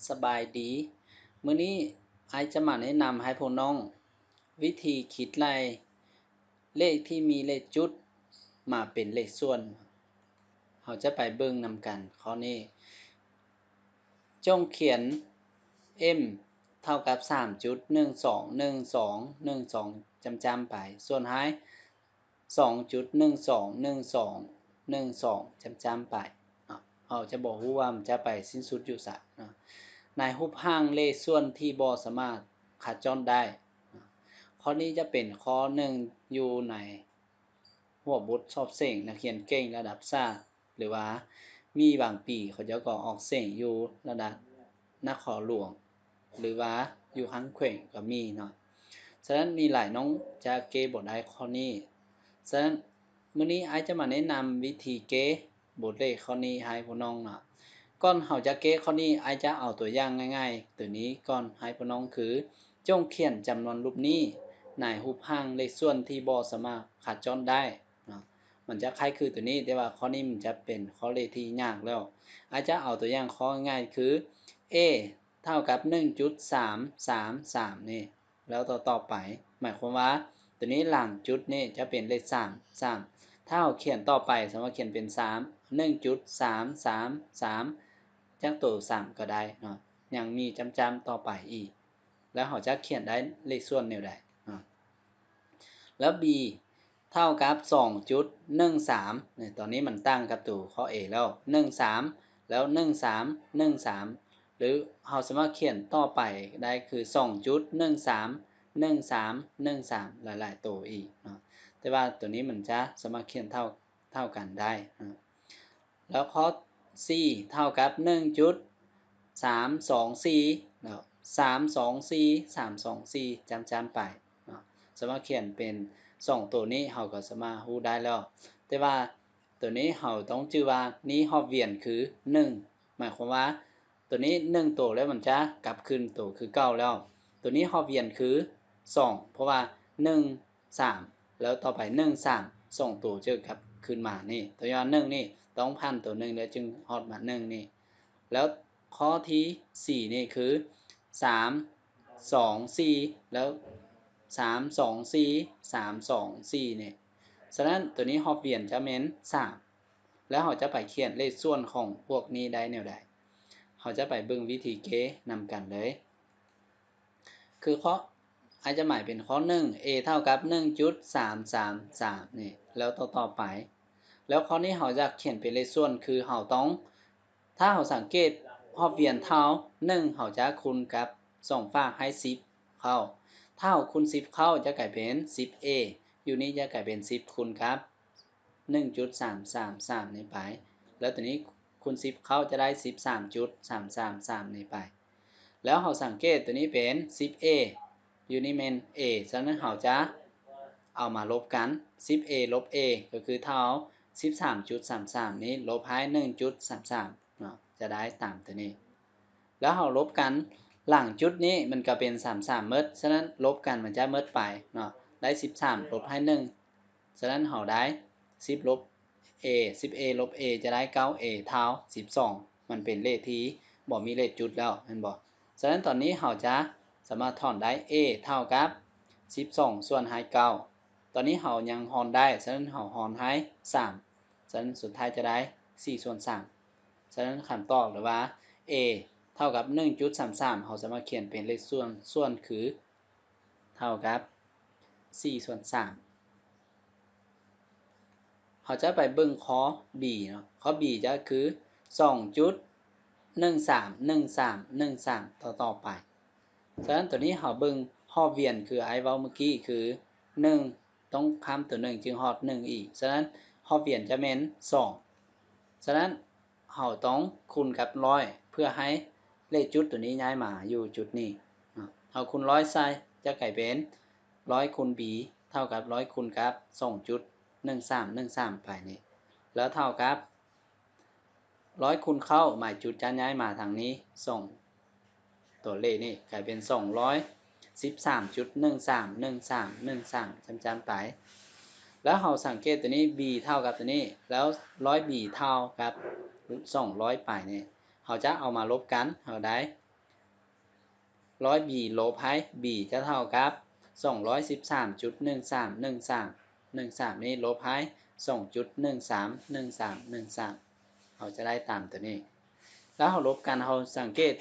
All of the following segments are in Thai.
สบายดีมื้อนี้ไอจะมาแนะนำให้พวกน้องวิธีคิดไล่เลขที่มีเลขจุดมาเป็นเลขส่วนเราจะไปเบิ่งนำกันข้อนี้จงเขียน m เท่ากับ 3.121212 จำไปส่วนท้าย 2.121212 จำไปเราจะบอกว่ามันจะไปสิ้นสุดอยู่ไสในรูปร่างเลขส่วนที่บ่สามารถขจรได้ข้อนี้จะเป็นข้อหนึ่งอยู่ในหัวบทสอบเสียงนักเรียนเก่งระดับชาติหรือว่ามีบางปีเขาจะก็ออกเสียงอยู่ระดับนครหลวงหรือว่าอยู่ข้างแขวงก็มีเนาะฉะนั้นมีหลายน้องจะเกบ่ได้ข้อนี้ฉะนั้นมื้อนี้ไอจะมาแนะนำวิธีเกบทเลขข้อนี้ให้พวกน้องเนาะก่อนเราจะเกข้อนี้ไอจะเอาตัวอย่างง่ายๆตัวนี้ก่อนให้พวกน้องคือจงเขียนจำนวนรูปนี้ในรูปร่างเลขส่วนที่บ่สามารถขจรได้เนาะมันจะคล้ายคือตัวนี้แต่ว่าข้อนี้มันจะเป็นข้อเลขที่ยากแล้วอาจจะเอาตัวอย่างข้อง่ายคือ a เท่ากับ 1.333 นี่แล้วต่อไปหมายความว่าตัวนี้หลังจุดนี่จะเป็นเลข3ถ้าเราเขียนต่อไปสมมติเขียนเป็น3 1.333 จักตัว3ก็ได้เนาะยังมีจำต่อไปอีกแล้วเราจะเขียนได้เลขส่วนแนวใดแล้ว b เท่ากับ 2.13 นี่ตอนนี้มันตั้งกับตัวข้อ a แล้ว13แล้ว1313หรือเราสามารถเขียนต่อไปได้คือ 2.131313 หลายๆตัวอีกเนาะแต่ว่าตัวนี้มันจะสามารถเขียนเท่ากันได้นะแล้วข้อ c เท่ากับ 1.324 แล้ว324จำไปเนาะสามารถเขียนเป็น2ตัวนี้เราก็สามารถรู้ได้แล้วแต่ว่าตัวนี้เราต้องชื่อว่านี้รอบเวียนคือ1หมายความว่าตัวนี้1ตัวแล้วมันจะกลับคืนตัวคือ9แล้วตัวนี้รอบเวียนคือ2เพราะว่า1 3แล้วต่อไป1 3 2ตัวจะกลับคืนมานี่ตัวอย่าง1นี่ต้องพันตัว1แล้วจึงฮอดมา1นี่แล้วข้อที่4นี่คือ3 2 4แล้ว3 2 4 3 2 4นี่ฉะนั้นตัวนี้รอบเวียนจะเป็น3แล้วเราจะไปเขียนเลขส่วนของพวกนี้ได้แนวใดเราจะไปเบิ่งวิธีเก๋นำกันเลยคือข้ออาจจะหมายเป็นข้อ1 a เท่ากับ 1.333 นี่แล้วต่อไปแล้วข้อนี้เราจะเขียนเป็นเลขส่วนคือเราต้องถ้าเราสังเกตรอบเวียนเท่า1เราจะคูณกับ2ฝากให้10เข้าถ้าเราคูณ10เข้าจะกลายเป็น 10a อยู่นี้จะกลายเป็น10คูณครับ 1.333 นี่ไปแล้วตัวนี้คูณ10เข้าจะได้ 13.333 นี่ไปแล้วเราสังเกตตัวนี้เป็น 10a อยู่นี่เป็น a ฉะนั้นเราจะเอามาลบกัน 10a ลบ a ก็คือเท่า 13.33 นี้ลบให้ 1.33 เนาะจะได้ตามตัวนี้แล้วเราลบกันหลังจุดนี้มันก็เป็น33เมตรฉะนั้นลบกันมันจะเมตรไปเนาะได้13ลบให้1ฉะนั้นเราได้10ลบ a 10a ลบ a จะได้ 9a เท่า12มันเป็นเลขที่บ่มีเลขจุดแล้วเห็นบ่ฉะนั้นตอนนี้เราจะสามารถถอนได้ a เท่ากับ12ส่วนให้9ตอนนี้เรายังหารได้ฉะนั้นเราหารให้3ฉะนั้นสุดท้ายจะได้4ส่วน3ฉะนั้นคำตอบหรือว่า a เท่ากับ 1.33 เราสามารถเขียนเป็นเลขส่วนคือเท่ากับ4ส่วน3เราจะไปเบิ่งข้อ b เนาะข้อ b จะคือ 2.131313 ต่อไปฉะนั้นตัวนี้เราเบิ่งรอบเวียนคือไอ้เว้าเมื่อกี้คือ1ต้องข้ามตัว1จึงฮอด1อีกฉะนั้นรอบเวียนจะเป็น2ฉะนั้นเราต้องคูณกับ100เพื่อให้เลขจุดตัวนี้ย้ายมาอยู่จุดนี้เอาคูณ100ใส่จะกลายเป็น100คูณ b เท่ากับ100คูณกับ 2.1313 ไปนี่แล้วเท่ากับ100คูณเข้าหมายจุดจะย้ายมาทางนี้ตัวเลขนี่กลายเป็น213.131313จำไปแล้วเราสังเกตตัวนี้ b เท่ากับตัวนี้แล้ว 100b เท่ากับ200ไปนี่เราจะเอามาลบกันเราได้ 100b ลบให้ b จะเท่ากับ 213.1313 นี้ลบให้ 2.131313 เราจะได้ตามตัวนี้แล้วเราลบกันเราสังเกต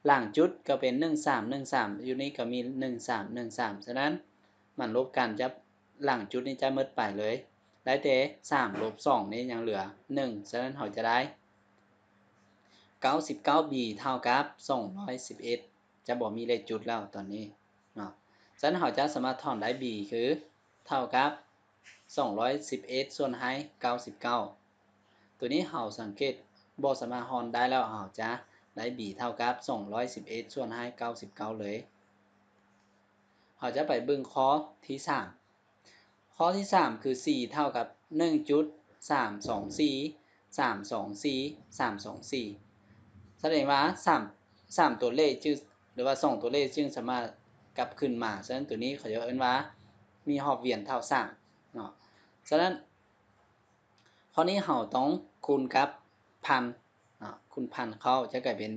หลังจุดก็เป็น1313อยู่นี้ก็มี1313ฉะนั้นมันลบกันจะหลังจุดนี้จะหมดไปเลยได้แต่3ลบ2นี้ยังเหลือ1ฉะนั้นเราจะได้ 99b เท่ากับ211จะบ่มีเลขจุดแล้วตอนนี้เนาะฉะนั้นเราจะสามารถถอนได้ b คือเท่ากับ211ส่วนให้99ตัวนี้เราสังเกตบ่สามารถถอนได้แล้วเราจะได้ b เท่ากับ211ส่วนให้99เลยเราจะไปเบิ่งข้อที่3ข้อที่3คือ4เท่ากับ 1.324 324 324แสดงว่า3ตัวเลขจึงหรือว่า2ตัวเลขจึงสามารถกลับขึ้นมาฉะนั้นตัวนี้เขาจะเอิ้นว่ามีรอบเวียนเท่า3เนาะฉะนั้นข้อนี้เราต้องคูณกับพันคูณพันเข้าจะกลายเป็น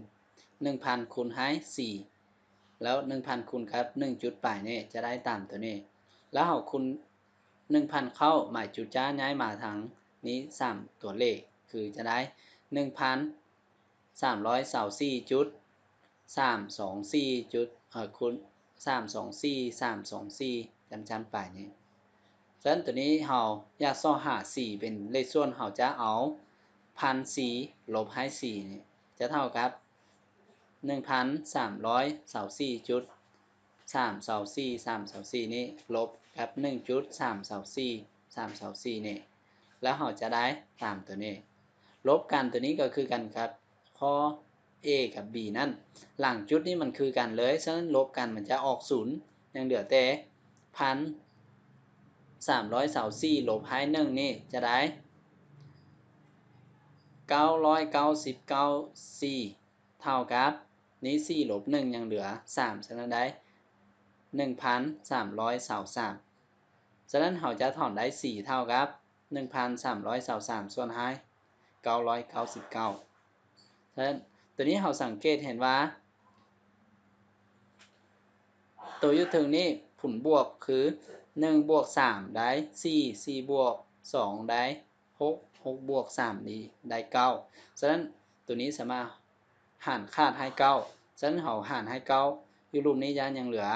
1,000 คูณให้4แล้ว 1,000 คูณกับ1จุดปลายนี่จะได้ตามตัวนี้แล้วเราคูณ 1,000 เข้าหมายจุดจะย้ายมาทางนี้3ตัวเลขคือจะได้ 1,324 จุด 324 จุดคูณ324 324จำไปนี้ฉะนั้นตัวนี้เราอยากซ่อหา4เป็นเลขส่วนเราจะเอา 1,400 ลบให้4นี่จะเท่ากับ 1,324 จุด 324 324นี้ลบกับ 1.324 324นี่แล้วเราจะได้ตามตัวนี้ลบกันตัวนี้ก็คือกันครับข้อ a กับ b นั่นหลังจุดนี้มันคือกันเลยฉะนั้นลบกันมันจะออก0ยังเหลือแต่1,324 ลบให้1นี่จะได้999 เท่ากับนี้4ลบ1ยังเหลือ3ฉะนั้นได้ 1,323 ฉะนั้นเราจะถอนได้4เท่ากับ 1,323 ส่วนให้999ฉะนั้นตัวนี้เราสังเกตเห็นว่าตัวอยู่ถึงนี้ผลบวกคือ1บวก3ได้4 4บวก2ได้6 6บวก3นี้ได้9ฉะนั้นตัวนี้สามารถหารคาดให้9ฉะนั้นเราหารให้9อยู่รูปนี้ยังเหลือ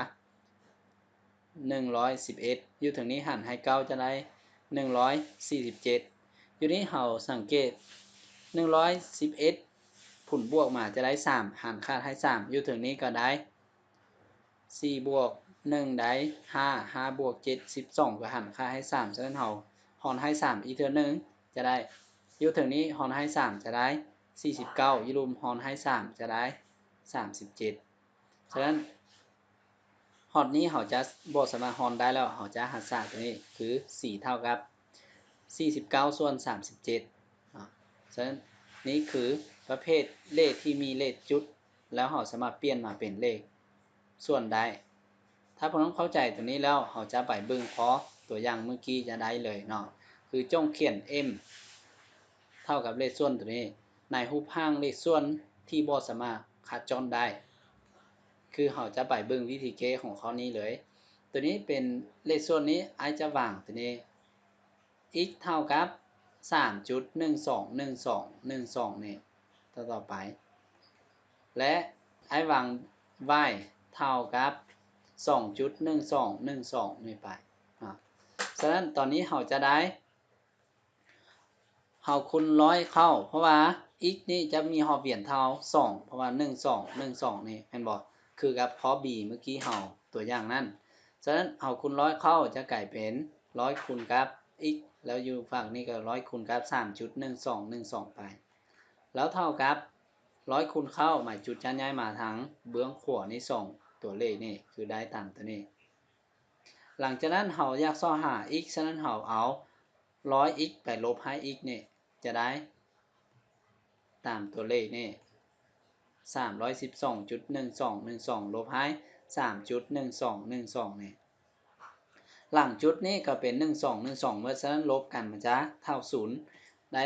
111อยู่ถึงนี้หารให้9จะได้147อยู่นี้เราสังเกต111ผลบวกมาจะได้3หารคาดให้3อยู่ถึงนี้ก็ได้4บวก1ได้5 5บวก7 12ก็หารค่าให้3ฉะนั้นเราหารให้3อีกเทื่อนึงจะได้อยู่ถึงนี้หารให้3จะได้49อยู่รวมหารให้3จะได้37ฉะนั้นฮอดนี้เราจะบ่สามารถหารได้แล้วเราจะหักษาตัวนี้คือ4เท่ากับ49ส่วน37ฉะนั้นนี้คือประเภทเลขที่มีเลขจุดแล้วเราสามารถเปลี่ยนมาเป็นเลขส่วนได้ถ้าพวกน้องเข้าใจตัวนี้แล้วเราจะไปเบิ่งพอตัวอย่างเมื่อกี้จะได้เลยเนาะคือจงเขียน m เท่ากับเลขส่วนตัวนี้ในรูปร่างเลขส่วนที่บ่สามารถคัดจรได้คือเราจะไปเบิ่งวิธีแก้ของเขานี้เลยตัวนี้เป็นเลขส่วนนี้ไอจะวางตัวนี้ x เท่ากับ 3.121212 นี่ต่อไปและไอวาง y เท่ากับ 2.1212 นี่ไปฉะนั้นตอนนี้เราจะได้เราคูณ100เข้าเพราะว่า x นี่จะมีรอบเวียนเท่า2เพราะว่า1212นี่แม่นบ่คือกับข้อ b เมื่อกี้เราตัวอย่างนั้นฉะนั้นเราคูณ100เข้าจะกลายเป็น100คูณกับ x แล้วอยู่ฝั่งนี้ก็100คูณกับ 3.1212 ไปแล้วเท่ากับ100คูณเข้าหมายจุดจะย้ายมาทางเบื้องขวานี่2ตัวเลขนี่คือได้ตามตัวนี้หลังจากนั้นเราอยากซ่อหา x ฉะนั้นเราเอา 100x ไปลบให้ x นี่จะได้ตามตัวเลขนี่ 312.1212 ลบให้ 3.1212 นี่หลังจุดนี้ก็เป็น1212เมื่อฉะนั้นลบกันมันจะเท่า0ได้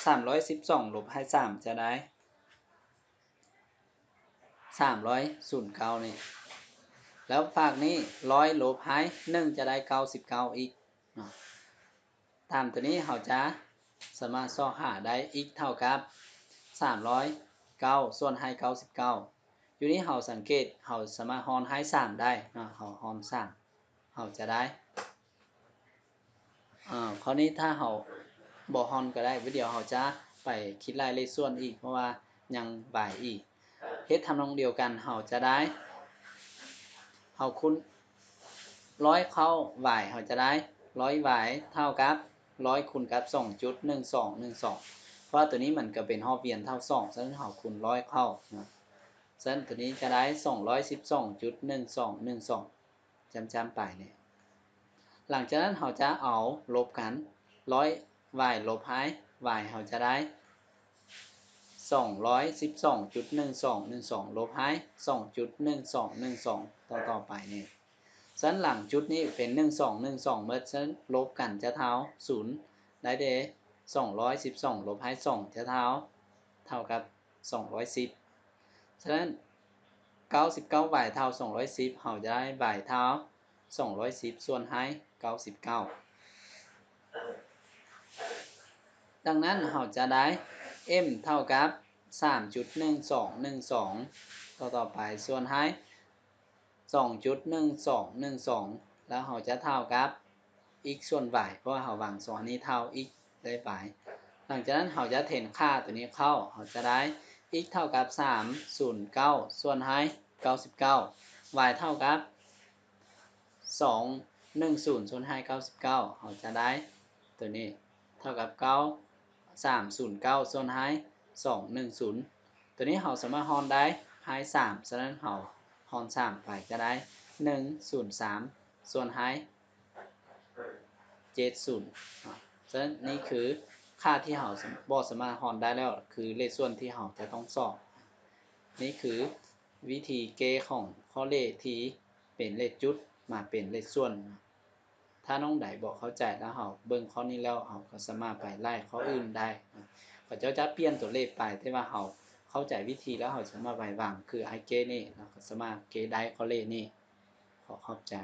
312ลบให้3จะได้ 309นี่แล้วฝากนี้100ลบหาย1จะได้99อีกเนาะตามตัวนี้เราจะสามารถซอกหาได้อีกเท่ากับ309ส่วนให้99อยู่นี้เราสังเกตเราสามารถฮอนให้3ได้เนาะเราฮอน3เราจะได้คราวนี้ถ้าเราบ่ฮอนก็ได้วิดีโอเราจะไปคิดรายเลขส่วนอีกเพราะว่ายังบ่ายอีกเฮ็ดทำนองเดียวกันเราจะได้เราคูณ100เข้า y เราจะได้100 y เท่ากับ100คูณกับ 2.1212 เพราะตัวนี้มันก็เป็นรอบเวียนเท่า2ฉะนั้นเราคูณ100เข้านะฉะนั้นตัวนี้จะได้ 212.1212 จำไปเนี่ยหลังจากนั้นเราจะเอาลบกัน100 y ลบหาย y เราจะได้ 212.1212 ลบหาย 2.1212 ต่อไปนี่ฉะนั้นหลังจุดนี้เป็น1212เมื่อฉะนั้นลบกันจะเท่า0ได้เด้212ลบหาย2จะเท่ากับ210ฉะนั้น99 y เท่า210เราจะได้ y เท่า210ส่วนหาย99ดังนั้นเราจะได้ m เท่ากับ 3.1212 ต่อไปส่วนหาย 2.1212 แล้วเราจะเท่ากับ x ส่วน y เพราะว่าเราวางส่วนนี้เท่า x ได้ y หลังจากนั้นเราจะเทนค่าตัวนี้เข้าเราจะได้ x เท่ากับ309ส่วนหาย99 y เท่ากับ210ส่วนหาย99เราจะได้ตัวนี้เท่ากับ309ส่วนหาย210ตัวนี้เราสามารถฮอนได้หาย3ฉะนั้นเราฮอน3ไปจะได้103ส่วนหาย70ฉะนั้นนี่คือค่าที่เราบ่สามารถฮอนได้แล้วคือเลขส่วนที่เราจะต้องสอบนี่คือวิธีแก้ของข้อเลขที่เป็นเลขจุดมาเป็นเลขส่วนถ้าน้องใดบอกเข้าใจแล้วเราเบิ่งข้อนี้แล้วเราก็สามารถไปไล่ข้ออื่นได้เขาจะเปลี่ยนตัวเลขไปแต่ว่าเราเข้าใจวิธีแล้วเราสามารถไปวางคือไอเกนี่เราก็สามารถเกได้ข้อเลขนี้ขอขอบใจ